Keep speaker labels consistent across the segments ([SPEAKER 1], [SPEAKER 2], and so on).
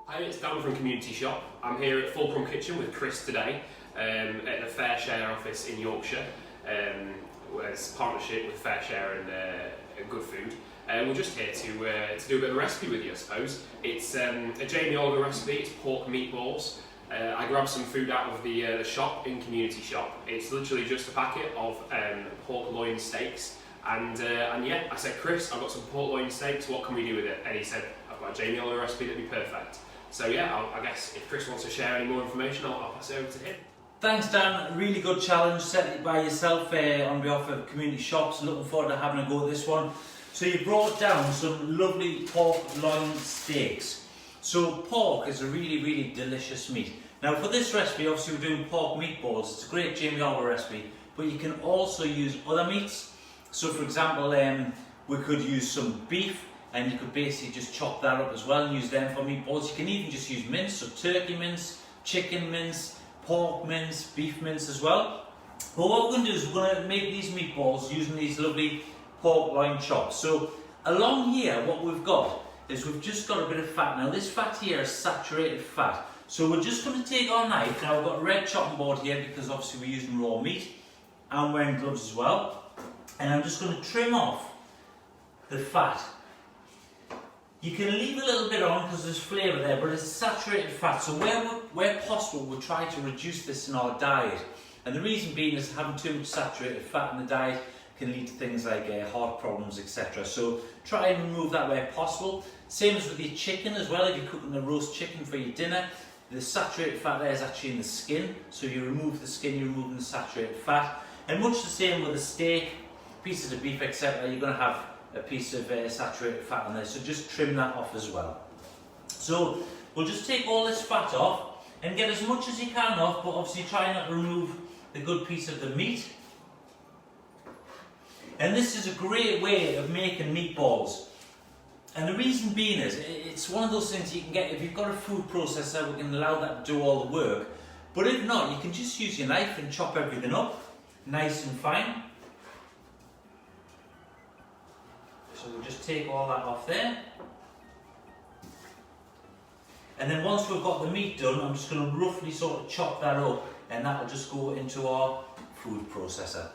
[SPEAKER 1] Hi, it's Dan from Community Shop. I'm here at Fulcrum Kitchen with Chris today at the Fair Share office in Yorkshire. It's a partnership with Fair Share and Good Food. We're just here to do a bit of a recipe with you, I suppose. It's a Jamie Oliver recipe. It's pork meatballs. I grabbed some food out of the shop in Community Shop. It's literally just a packet of pork loin steaks. And yeah, I said, Chris, I've got some pork loin steaks. What can we do with it? And he said, I've got a Jamie Oliver recipe that'd be perfect. So yeah, I guess if Chris wants to share any more information, I'll pass it over to him.
[SPEAKER 2] Thanks Dan, really good challenge set by yourself on behalf of Community Shops. Looking forward to having a go at this one. So you brought down some lovely pork loin steaks. So pork is a really delicious meat. Now for this recipe, obviously we're doing pork meatballs. It's a great Jamie Oliver recipe, but you can also use other meats. So for example, we could use some beef, and you could basically just chop that up as well and use them for meatballs. You can even just use mince, so turkey mince, chicken mince, pork mince, beef mince as well. But what we're going to do is we're going to make these meatballs using these lovely pork loin chops. So along here, what we've got is we've just got a bit of fat. Now this fat here is saturated fat. So we're just going to take our knife. Now we've got a red chopping board here because obviously we're using raw meat. I'm wearing gloves as well. And I'm just going to trim off the fat. You can leave a little bit on because there's flavour there, but it's saturated fat. So where possible, we'll try to reduce this in our diet. And the reason being is having too much saturated fat in the diet can lead to things like heart problems, etc. So try and remove that where possible. Same as with your chicken as well. If you're cooking a roast chicken for your dinner, the saturated fat there is actually in the skin. So you remove the skin, you're removing the saturated fat. And much the same with a steak, pieces of beef, etc. You're going to have a piece of saturated fat on there, so just trim that off as well. So we'll just take all this fat off and get as much as you can off, but obviously try not to remove the good piece of the meat. And this is a great way of making meatballs. And the reason being is, it's one of those things you can get, if you've got a food processor, we can allow that to do all the work. But if not, you can just use your knife and chop everything up, nice and fine. So we'll just take all that off there. And then once we've got the meat done, I'm just going to roughly sort of chop that up, and that will just go into our food processor.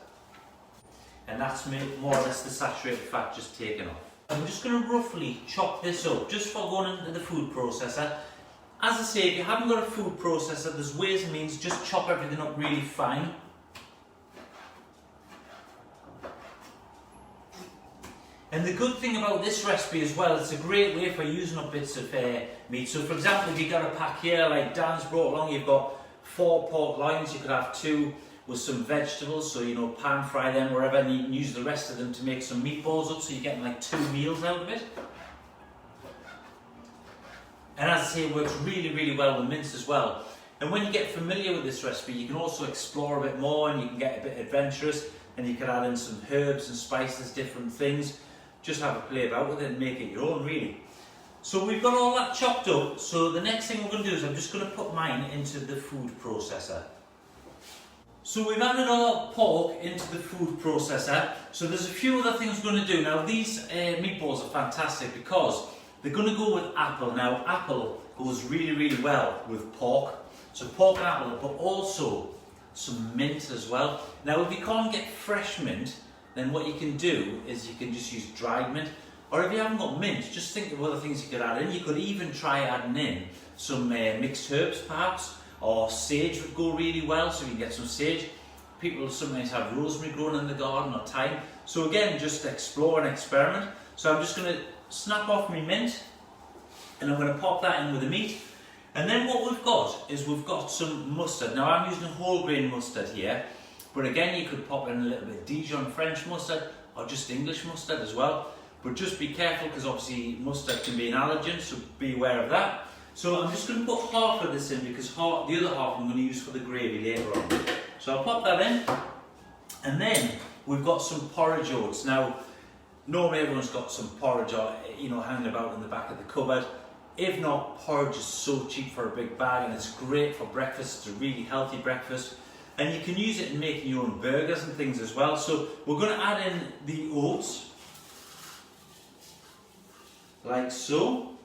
[SPEAKER 2] And that's more or less the saturated fat just taken off. I'm just going to roughly chop this up just for going into the food processor. As I say, if you haven't got a food processor, there's ways and means, just chop everything up really fine. And the good thing about this recipe as well, it's a great way for using up bits of meat. So for example, if you've got a pack here like Dan's brought along, you've got 4 pork loins, you could have 2 with some vegetables, so pan fry them wherever, and you can use the rest of them to make some meatballs up, so you're getting like 2 meals out of it. And as I say, it works really well with mince as well. And when you get familiar with this recipe, you can also explore a bit more, and you can get a bit adventurous, and you can add in some herbs and spices, different things. Just have a play about with it and make it your own, really. So we've got all that chopped up, so the next thing we're going to do is I'm just going to put mine into the food processor. So we've added our pork into the food processor, so there's a few other things we're going to do. Now these meatballs are fantastic because they're going to go with apple. Now apple goes really well with pork, so pork and apple, but also some mint as well. Now if you can't get fresh mint, then what you can do is you can just use dried mint, or if you haven't got mint, just think of other things you could add in. You could even try adding in some mixed herbs perhaps, or sage would go really well, so you can get some sage. People sometimes have rosemary growing in the garden, or thyme. So again, just explore and experiment. So I'm just going to snap off my mint, and I'm going to pop that in with the meat. And then what we've got is we've got some mustard. Now I'm using whole grain mustard here, but again you could pop in a little bit of Dijon French mustard, or just English mustard as well. But just be careful because obviously mustard can be an allergen, so be aware of that. So I'm just going to put half of this in because the other half I'm going to use for the gravy later on. So I'll pop that in, and then we've got some porridge oats. Now normally everyone's got some porridge hanging about in the back of the cupboard. If not, porridge is so cheap for a big bag, and it's great for breakfast. It's a really healthy breakfast. And you can use it in making your own burgers and things as well. So we're going to add in the oats, like so.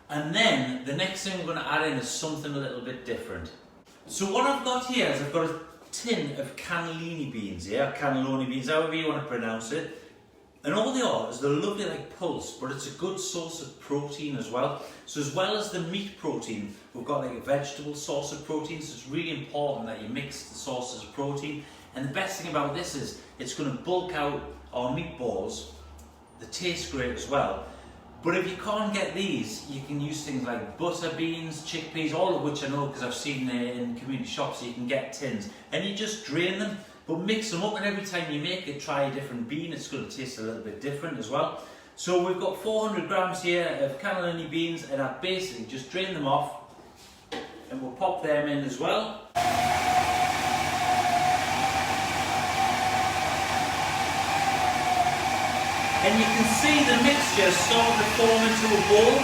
[SPEAKER 2] And then the next thing we're going to add in is something a little bit different. So what I've got here is I've got a tin of cannellini beans, cannelloni beans, however you want to pronounce it. And all they are is they're lovely like pulse, but it's a good source of protein as well. So as well as the meat protein, we've got like a vegetable source of protein, so it's really important that you mix the sources of protein. And the best thing about this is it's going to bulk out our meatballs. They taste great as well. But if you can't get these, you can use things like butter beans, chickpeas, all of which I know because I've seen in community shops, so you can get tins. And you just drain them, but mix them up, and every time you make it, try a different bean. It's going to taste a little bit different as well. So we've got 400 grams here of cannellini beans, and I basically just drain them off, and we'll pop them in as well. And you can see the mixture starting to form into a ball.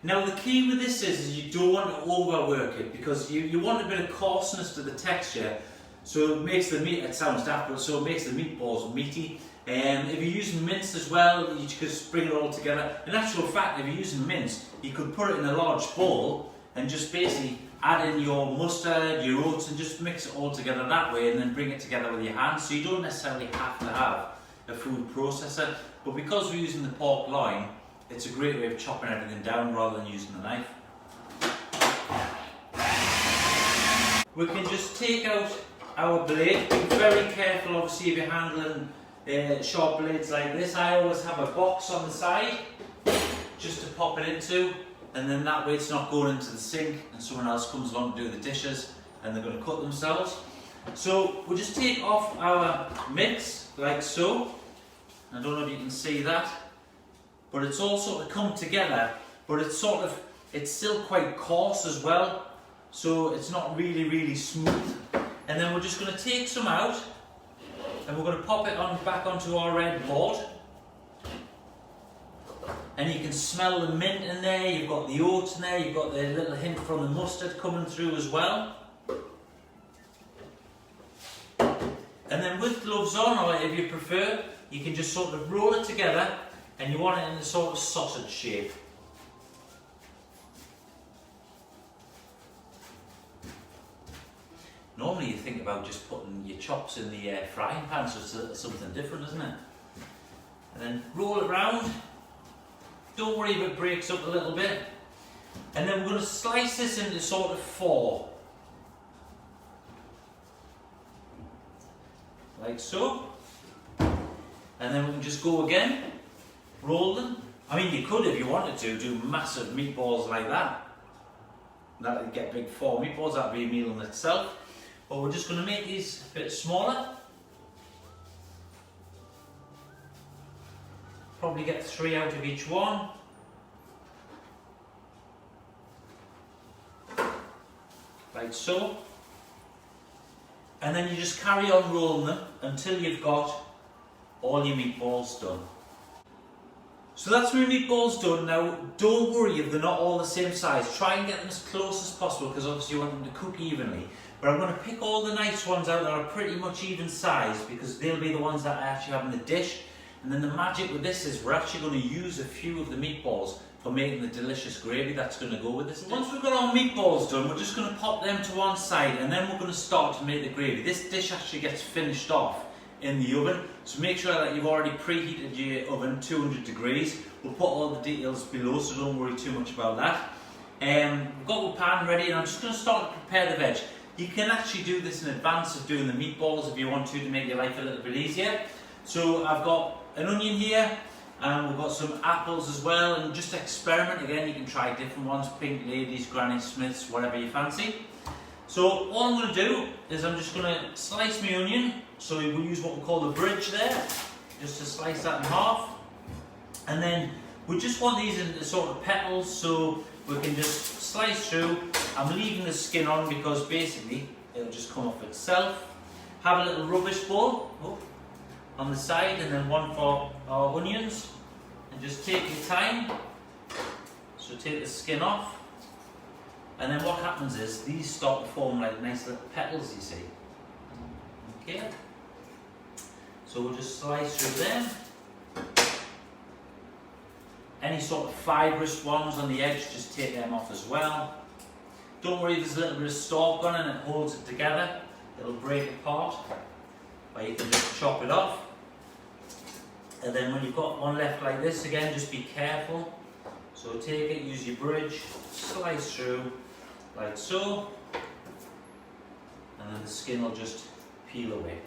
[SPEAKER 2] Now the key with this is you don't want to overwork it, because you want a bit of coarseness to the texture, so it makes the meat, it sounds daft, but so it makes the meatballs meaty. If you're using mince as well, you could just bring it all together. In actual fact, if you're using mince, you could put it in a large bowl and just basically add in your mustard, your oats, and just mix it all together that way, and then bring it together with your hands. So you don't necessarily have to have a food processor, but because we're using the pork loin, it's a great way of chopping everything down rather than using the knife. We can just take out our blade. Be very careful, obviously, if you're handling sharp blades like this. I always have a box on the side just to pop it into, and then that way it's not going into the sink and someone else comes along to do the dishes and they're going to cut themselves. So we'll just take off our mix like so. I don't know if you can see that, but it's all sort of come together, but it's still quite coarse as well, so it's not really smooth. And then we're just going to take some out, and we're going to pop it back onto our red board. And you can smell the mint in there, you've got the oats in there, you've got the little hint from the mustard coming through as well. And then with gloves on, or if you prefer, you can just sort of roll it together, and you want it in a sort of sausage shape. Normally you think about just putting your chops in the frying pan, so it's something different, isn't it? And then roll it round. Don't worry if it breaks up a little bit. And then we're going to slice this into sort of 4. Like so. And then we can just go again, roll them. I mean, you could, if you wanted to, do massive meatballs like that. That would get big 4 meatballs, that would be a meal in itself. But we're just going to make these a bit smaller. Probably get 3 out of each one. Like so. And then you just carry on rolling them until you've got all your meatballs done. So that's my meatballs done. Now, don't worry if they're not all the same size. Try and get them as close as possible, because obviously you want them to cook evenly. But I'm going to pick all the nice ones out that are pretty much even size, because they'll be the ones that I actually have in the dish. And then the magic with this is we're actually going to use a few of the meatballs for making the delicious gravy that's going to go with this dish. Once we've got our meatballs done, we're just going to pop them to one side, and then we're going to start to make the gravy. This dish actually gets finished off in the oven, so make sure that you've already preheated your oven 200 degrees. We'll put all the details below, so don't worry too much about that. We've got the pan ready, and I'm just going to start to prepare the veg. You can actually do this in advance of doing the meatballs if you want to make your life a little bit easier. So I've got an onion here, and we've got some apples as well, and just experiment. Again, you can try different ones, Pink Ladies, Granny Smiths, whatever you fancy. So all I'm going to do is I'm just going to slice my onion. So we'll use what we call the bridge there, just to slice that in half. And then we just want these in sort of petals, so we can just slice through. I'm leaving the skin on because basically it'll just come off itself. Have a little rubbish bowl on the side, and then one for our onions. And just take your time. So take the skin off. And then what happens is these start to form like nice little petals, you see. Okay. So we'll just slice through them. Any sort of fibrous ones on the edge, just take them off as well. Don't worry, there's a little bit of stalk on it and it holds it together. It'll break apart, but you can just chop it off. And then when you've got one left like this, again, just be careful. So take it, use your bridge, slice through like so, and then the skin will just peel away.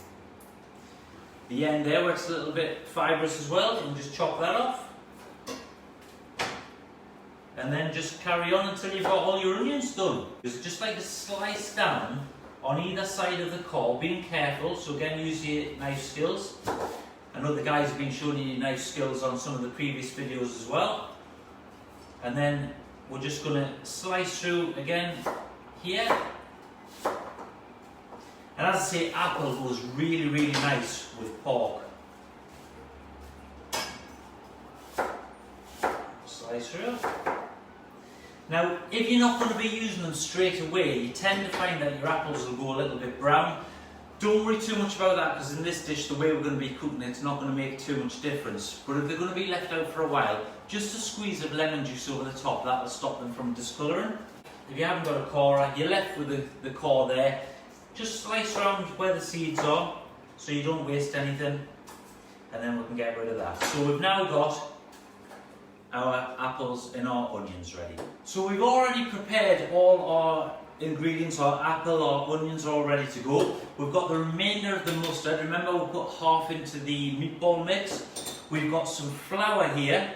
[SPEAKER 2] The end there where it's a little bit fibrous as well, you can just chop that off. And then just carry on until you've got all your onions done. Just like to slice down on either side of the core, being careful, so again use your knife skills. I know the guys have been showing you knife skills on some of the previous videos as well. And then we're just going to slice through again here. And as I say, apple goes really, really nice with pork. Slice through. Now, if you're not going to be using them straight away, you tend to find that your apples will go a little bit brown. Don't worry too much about that, because in this dish, the way we're going to be cooking it, it's not going to make too much difference. But if they're going to be left out for a while, just a squeeze of lemon juice over the top, that will stop them from discolouring. If you haven't got a corer, you're left with the core there. Just slice around where the seeds are, so you don't waste anything, and then we can get rid of that. So we've now got our apples and our onions ready. So we've already prepared all our ingredients. Our apple, our onions are all ready to go. We've got the remainder of the mustard. Remember, we put half into the meatball mix. We've got some flour here.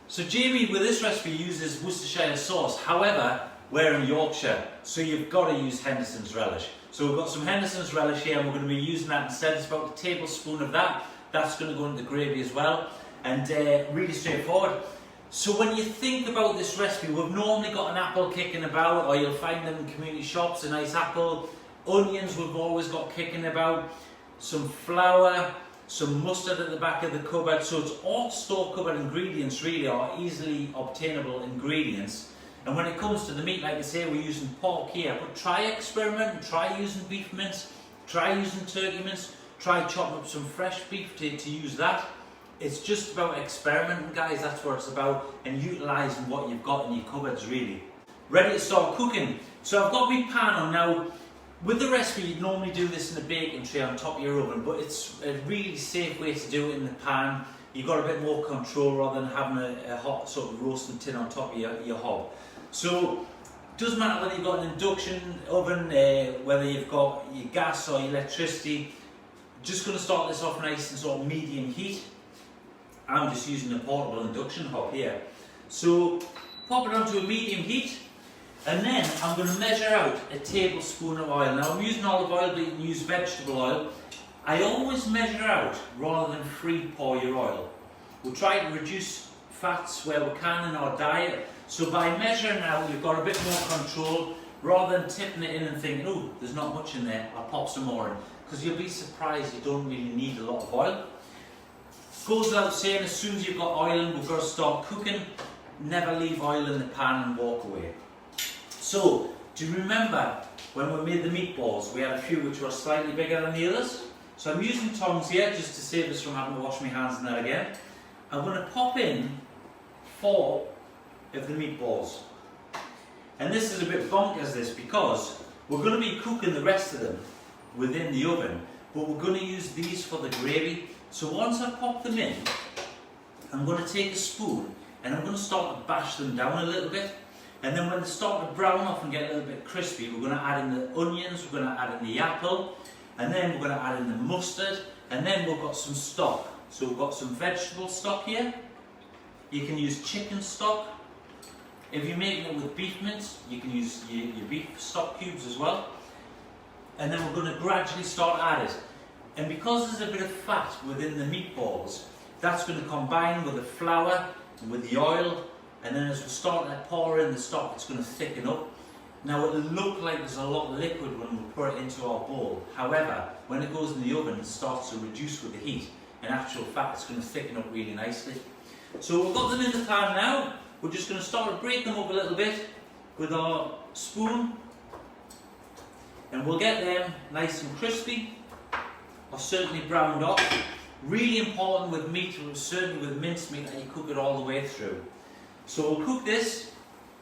[SPEAKER 2] So Jamie, with this recipe, uses Worcestershire sauce. However, we're in Yorkshire, so you've got to use Henderson's relish. So we've got some Henderson's relish here, and we're going to be using that instead. It's about a tablespoon of that. That's going to go into the gravy as well, and really straightforward. So when you think about this recipe, we've normally got an apple kicking about, or you'll find them in community shops, a nice apple. Onions we've always got kicking about. Some flour, some mustard at the back of the cupboard. So it's all store cupboard ingredients really, or easily obtainable ingredients. And when it comes to the meat, like I say, we're using pork here, but try experiment, try using beef mince, try using turkey mince, try chopping up some fresh beef to use that. It's just about experimenting, guys, that's what it's about, and utilising what you've got in your cupboards, really. Ready to start cooking. So I've got my pan on now. With the recipe, you'd normally do this in a baking tray on top of your oven, but it's a really safe way to do it in the pan. You've got a bit more control rather than having a hot sort of roasting tin on top of your hob. So it doesn't matter whether you've got an induction oven, whether you've got your gas or your electricity. Just going to start this off nice and sort of medium heat. I'm just using a portable induction hob here. So pop it onto a medium heat, and then I'm going to measure out a tablespoon of oil. Now I'm using olive oil, but you can use vegetable oil. I always measure out rather than free pour your oil. We'll try to reduce fats where we can in our diet. So by measuring out, you've got a bit more control rather than tipping it in and thinking, oh, there's not much in there, I'll pop some more in. Because you'll be surprised you don't really need a lot of oil. Goes without saying, as soon as you've got oil in, we've got to start cooking. Never leave oil in the pan and walk away. So, do you remember when we made the meatballs, we had a few which were slightly bigger than the others? So I'm using tongs here just to save us from having to wash my hands in that again. I'm going to pop in 4 of the meatballs. And this is a bit bonkers, this, because we're going to be cooking the rest of them within the oven, but we're going to use these for the gravy. So once I've popped them in, I'm going to take a spoon and I'm going to start to bash them down a little bit. And then when they start to brown off and get a little bit crispy, we're going to add in the onions, we're going to add in the apple, and then we're going to add in the mustard, and then we've got some stock. So we've got some vegetable stock here. You can use chicken stock. If you're making it with beef mince, you can use your beef stock cubes as well. And then we're going to gradually start to add it. And because there's a bit of fat within the meatballs, that's going to combine with the flour and with the oil, and then as we start to pour in the stock, it's going to thicken up. Now it'll look like there's a lot of liquid when we pour it into our bowl. However, when it goes in the oven, it starts to reduce with the heat. In actual fact, it's going to thicken up really nicely. So we've got them in the pan now. We're just going to start to break them up a little bit with our spoon. And we'll get them nice and crispy, or certainly browned off. Really important with meat, certainly with minced meat, that you cook it all the way through. So we'll cook this,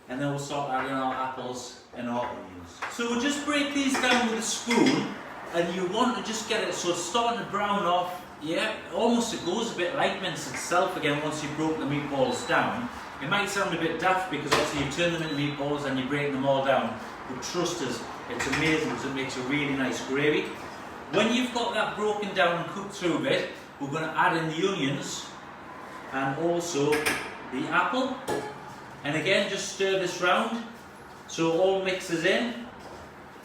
[SPEAKER 2] and then we'll start adding our apples and our onions. So we'll just break these down with a spoon, and you want to just get it so it's starting to brown off. Yeah, almost it goes a bit like mince itself again once you've broken the meatballs down. It might sound a bit daft because obviously you turn them into meatballs and you break them all down, but trust us, it's amazing because it makes a really nice gravy. When you've got that broken down and cooked through a bit, we're going to add in the onions and also the apple. And again, just stir this round so it all mixes in.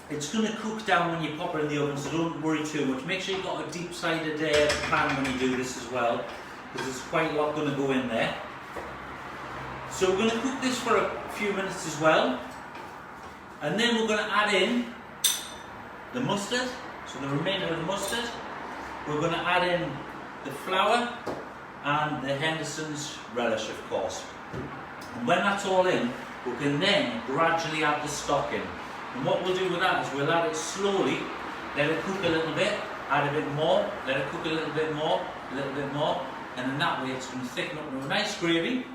[SPEAKER 2] It's going to cook down when you pop it in the oven, so don't worry too much. Make sure you've got a deep-sided pan when you do this as well, because there's quite a lot going to go in there. So we're going to cook this for a few minutes as well. And then we're going to add in the mustard, so the remainder of the mustard. We're going to add in the flour and the Henderson's relish, of course. And when that's all in, we can then gradually add the stock in. And what we'll do with that is we'll add it slowly, let it cook a little bit, add a bit more, let it cook a little bit more, and in that way it's going to thicken up into a nice gravy.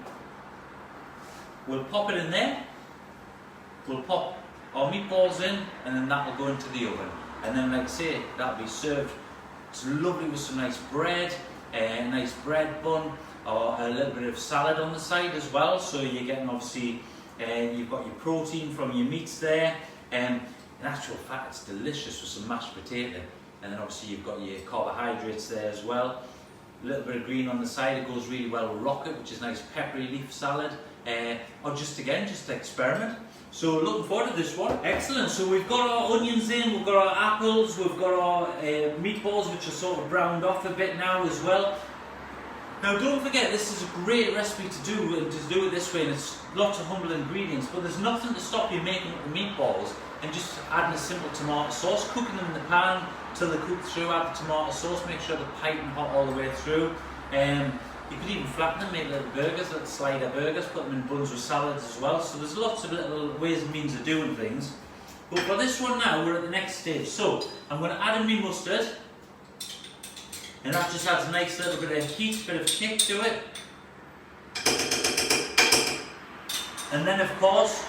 [SPEAKER 2] We'll pop it in there, we'll pop our meatballs in, and then that will go into the oven. And then, like I say, that'll be served. It's lovely with some nice bread, a nice bread bun, or a little bit of salad on the side as well. So you're getting obviously, you've got your protein from your meats there. In actual fact, it's delicious with some mashed potato, and then obviously you've got your carbohydrates there as well. A little bit of green on the side, it goes really well with rocket, which is nice peppery leaf salad, or just experiment. So looking forward to this one. Excellent. So we've got our onions in, we've got our apples, we've got our meatballs, which are sort of browned off a bit now as well. Now don't forget, this is a great recipe to do it this way, and it's lots of humble ingredients, but there's nothing to stop you making the meatballs and just adding a simple tomato sauce, cooking them in the pan till they're cooked through, add the tomato sauce, make sure they're piping hot all the way through. You could even flatten them, make little burgers, little slider burgers, put them in buns with salads as well. So there's lots of little ways and means of doing things. But for this one now, we're at the next stage. So I'm going to add in my mustard. And that just adds a nice little bit of heat, bit of kick to it. And then of course,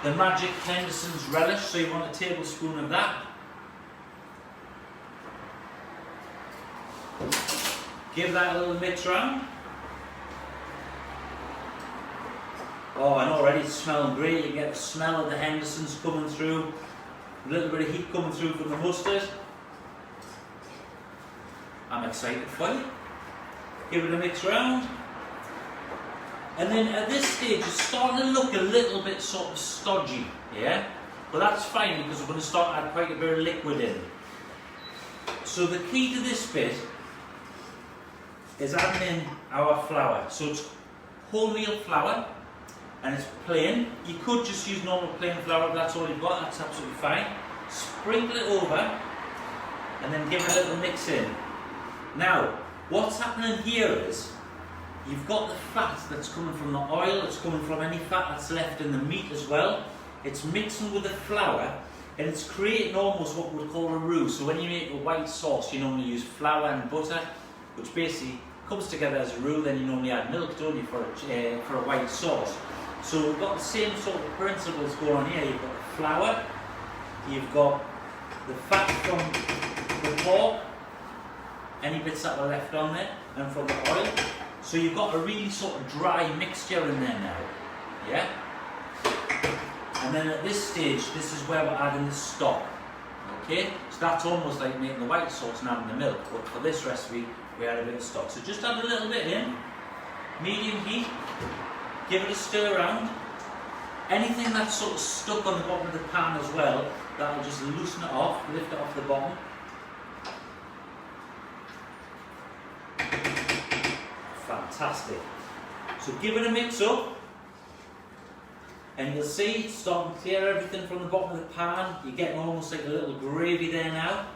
[SPEAKER 2] the magic Henderson's relish, so you want a tablespoon of that. Give that a little mix round. Oh, and already it's smelling great. You get the smell of the Henderson's coming through. A little bit of heat coming through from the mustard. I'm excited for you. Give it a mix round. And then at this stage, it's starting to look a little bit sort of stodgy, yeah? But that's fine because we're going to start to add quite a bit of liquid in. So the key to this bit is adding in our flour. So it's wholemeal flour, and it's plain. You could just use normal plain flour if that's all you've got, that's absolutely fine. Sprinkle it over, and then give it a little mix in. Now, what's happening here is, you've got the fat that's coming from the oil, it's coming from any fat that's left in the meat as well. It's mixing with the flour, and it's creating almost what we'd call a roux. So when you make a white sauce, you normally use flour and butter, which basically comes together as a roux. Then you normally add milk, don't you, for a white sauce. So we've got the same sort of principles going on here. You've got the flour, you've got the fat from the pork, any bits that were left on there, and from the oil. So you've got a really sort of dry mixture in there now, yeah? And then at this stage, this is where we're adding the stock, okay? So that's almost like making the white sauce and adding the milk, but for this recipe, we add a bit of stock. So just add a little bit in, medium heat, give it a stir around. Anything that's sort of stuck on the bottom of the pan as well, that'll just loosen it off, lift it off the bottom. Fantastic. So give it a mix up, and you'll see it's starting to clear everything from the bottom of the pan. You're getting almost like a little gravy there now.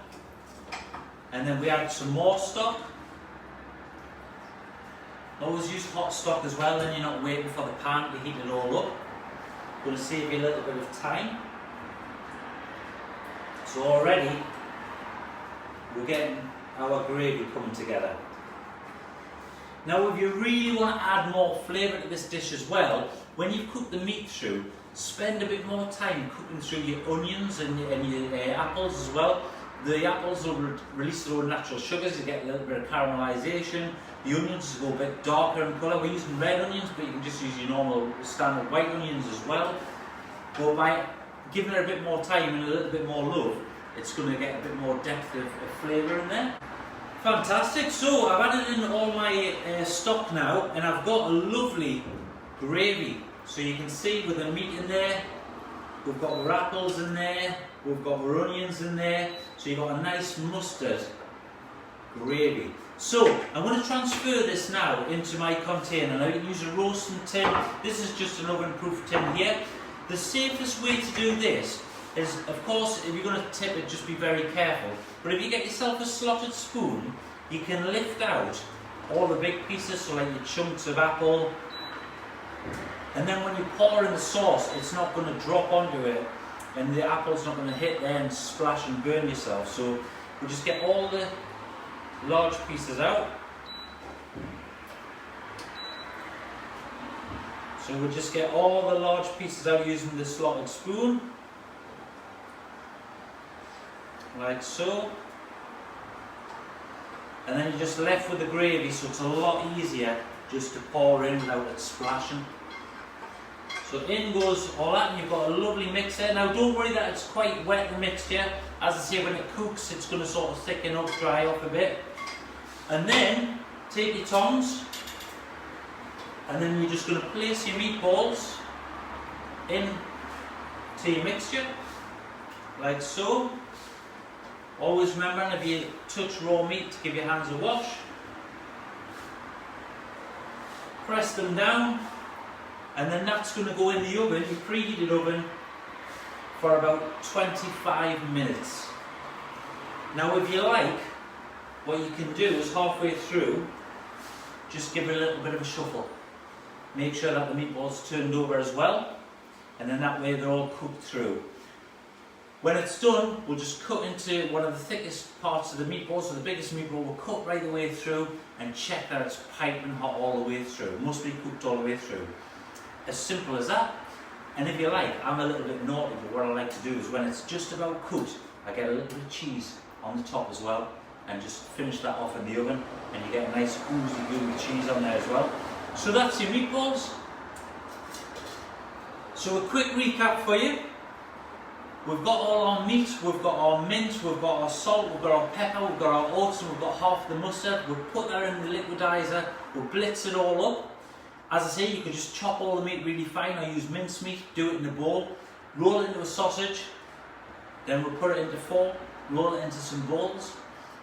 [SPEAKER 2] And then we add some more stock. Always use hot stock as well, then you're not waiting for the pan to heat it all up. Going to save you a little bit of time. So already we're getting our gravy coming together. Now if you really want to add more flavour to this dish as well, when you've cooked the meat through, spend a bit more time cooking through your onions and your apples as well. The apples will release their own natural sugars, you get a little bit of caramelisation. The onions will go a bit darker in colour. We're using red onions, but you can just use your normal standard white onions as well. But by giving it a bit more time and a little bit more love, it's going to get a bit more depth of flavour in there. Fantastic, so I've added in all my stock now, and I've got a lovely gravy. So you can see with the meat in there, we've got our apples in there, we've got our onions in there, so you've got a nice mustard gravy. So I'm going to transfer this now into my container. Now you can use a roasting tin. This is just an oven-proof tin here. The safest way to do this is, of course, if you're going to tip it, just be very careful. But if you get yourself a slotted spoon, you can lift out all the big pieces, so like your chunks of apple. And then when you pour in the sauce, it's not going to drop onto it, and the apple's not going to hit there and splash and burn yourself. So we'll just get all the large pieces out. So we'll just get all the large pieces out using the slotted spoon, like so. And then you're just left with the gravy, so it's a lot easier just to pour in without it splashing. So in goes all that, and you've got a lovely mix there. Now don't worry that it's quite wet, the mixture. As I say, when it cooks, it's going to sort of thicken up, dry off a bit. And then take your tongs, and then you're just going to place your meatballs into your mixture, like so. Always remember, if you touch raw meat, to give your hands a wash. Press them down, and then that's going to go in the oven, your preheated oven, for about 25 minutes. Now if you like, what you can do is halfway through, just give it a little bit of a shuffle. Make sure that the meatball's turned over as well, and then that way they're all cooked through. When it's done, we'll just cut into one of the thickest parts of the meatball, so the biggest meatball will cut right the way through, and check that it's piping hot all the way through. It must be cooked all the way through. As simple as that. And if you like, I'm a little bit naughty, but what I like to do is when it's just about cooked, I get a little bit of cheese on the top as well, and just finish that off in the oven, and you get a nice oozy gooey cheese on there as well. So that's your meatballs. So a quick recap for you. We've got all our meat, we've got our mint, we've got our salt, we've got our pepper, we've got our oats, and we've got half the mustard. We'll put that in the liquidizer, we'll blitz it all up. As I say, you can just chop all the meat really fine. I use minced meat, do it in a bowl, roll it into a sausage, then we'll put it into 4, roll it into some balls.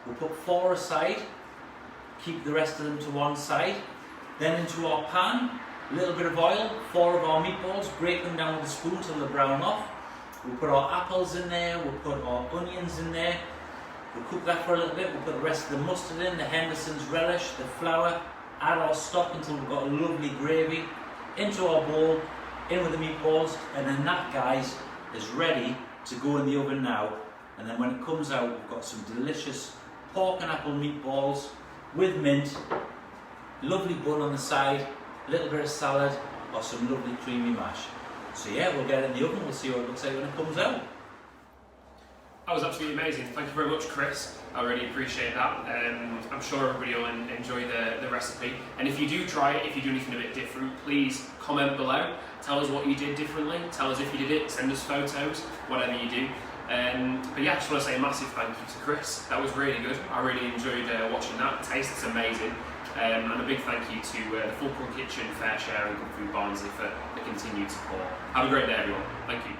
[SPEAKER 2] We'll put 4 aside, keep the rest of them to one side. Then into our pan, a little bit of oil, 4 of our meatballs, break them down with a spoon till they brown off. We'll put our apples in there, we'll put our onions in there, we'll cook that for a little bit, we'll put the rest of the mustard in, the Henderson's relish, the flour, add our stock until we've got a lovely gravy, into our bowl, in with the meatballs, and then that, guys, is ready to go in the oven now. And then when it comes out, we've got some delicious pork and apple meatballs with mint, lovely bun on the side, a little bit of salad, or some lovely creamy mash. So yeah, we'll get it in the oven, we'll see what it looks like when it comes out.
[SPEAKER 1] That was absolutely amazing. Thank you very much, Chris. I really appreciate that. I'm sure everybody will enjoy the recipe. And if you do try it, if you do anything a bit different, please comment below. Tell us what you did differently. Tell us if you did it. Send us photos, whatever you do. But yeah, I just want to say a massive thank you to Chris. That was really good. I really enjoyed watching that. The taste is amazing. And a big thank you to the Fulcrum Kitchen, Fair Share and Good Food Barnsley for the continued support. Have a great day, everyone. Thank you.